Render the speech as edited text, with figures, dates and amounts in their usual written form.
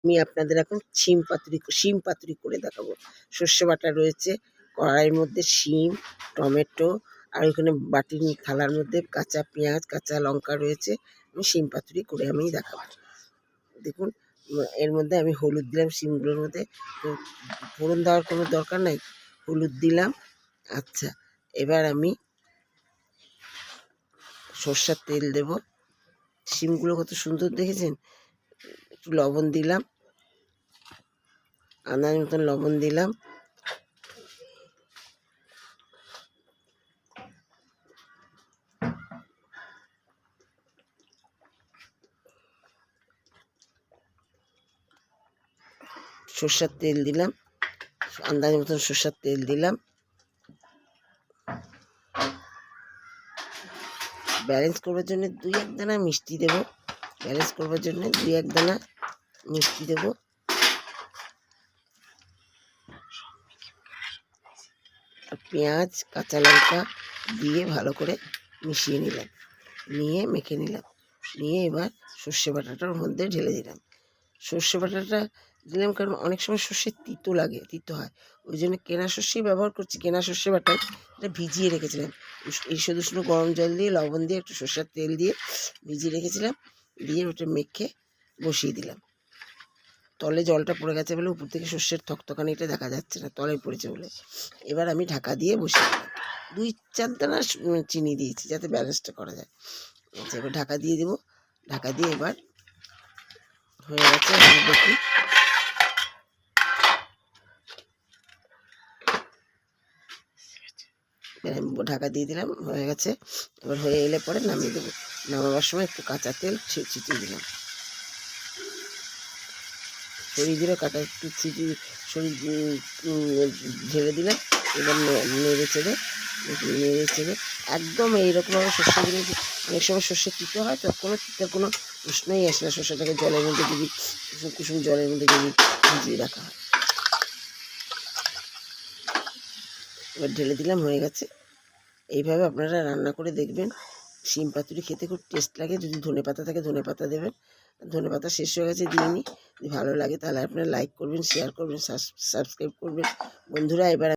আমি আপনাদের এখন শিম পাতুরি করে দেখাবো। সর্ষে বাটা রয়েছে, কড়াইয়ের মধ্যে শিম, টমেটো, আর ওইখানে বাটির থালার মধ্যে কাঁচা পেঁয়াজ, কাঁচা লঙ্কা রয়েছে। আমি শিম পাতুরি করে আমি দেখাবো। দেখুন, এর মধ্যে আমি হলুদ দিলাম শিমগুলোর মধ্যে। তো ফোড়ন দেওয়ার কোনো দরকার নাই, হলুদ দিলাম। আচ্ছা, এবার আমি সর্ষের তেল দেব। শিমগুলো কত সুন্দর দেখেছেন। একটু লবণ দিলাম, আন্দাজ মতন লবণ দিলাম। সর্ষের তেল দিলাম, আন্দাজ মতন সর্ষের তেল দিলাম। ব্যালেন্স করবার জন্য 2-1 দানা মিষ্টি দেব। ব্যালেন্স করবার জন্য 2-1 দানা মিষ্টি দেব। আর পেঁয়াজ, কাঁচা লঙ্কা দিয়ে ভালো করে মিশিয়ে নিলাম, নিয়ে মেখে নিলাম। নিয়ে এবার সর্ষে বাটাটার মধ্যে ঢেলে দিলাম। সর্ষে বাটাটা দিলাম কারণ অনেক সময় সর্ষে তিতো লাগে, তিতো হয়, ওই জন্য কেনা সর্ষেই ব্যবহার করছি। কেনা সর্ষে বাটা এটা ভিজিয়ে রেখেছিলাম, এই শুধু গরম জল দিয়ে লবণ দিয়ে একটু সর্ষের তেল দিয়ে ভিজিয়ে রেখেছিলাম। দিয়ে ওটা মেখে বসিয়ে দিলাম। তলে জলটা পড়ে গেছে বলে উপর থেকে সর্ষের থকথকানিটা দেখা যাচ্ছে না, তলে পড়েছে বলে। এবার আমি ঢাকা দিয়ে বসিয়ে দিলাম। 2-4 দানা চিনি দিয়েছি যাতে ব্যালেন্সটা করা যায়। আচ্ছা, এবার ঢাকা দিয়ে দেবো। ঢাকা দিয়ে এবার হয়ে গেছে, আমি দেখি। ঢাকা দিয়ে দিলাম, হয়ে গেছে। এবার হয়ে এলে পরে নামিয়ে দেবো। নামাবার সময় একটু কাঁচা তেল ছিটিয়ে দিলাম, সরিয়ে দিলে কাটা একটু ঢেলে দিলাম। এবার নেড়ে চেড়ে একদম এইরকমভাবে সর্ষেগুলো, অনেক সময় সর্ষে তিতে হয়, তো কোনো প্রশ্নই আসে না। সর্ষেটাকে জলের মধ্যে যদি কুসুম জলের মধ্যে যদি ভিজিয়ে রাখা হয়। এবার ঢেলে দিলাম, হয়ে গেছে। এইভাবে আপনারা রান্না করে দেখবেন, শিম পাতুরি খেতে খুব টেস্ট লাগে। যদি ধনেপাতা থাকে ধনেপাতা দেবেন, ধনেপাতা শেষ হয়ে গেছে দিইনি। যদি ভালো লাগে তাহলে আপনারা লাইক করবেন, শেয়ার করবেন, সাবস্ক্রাইব করবেন বন্ধুরা। এবার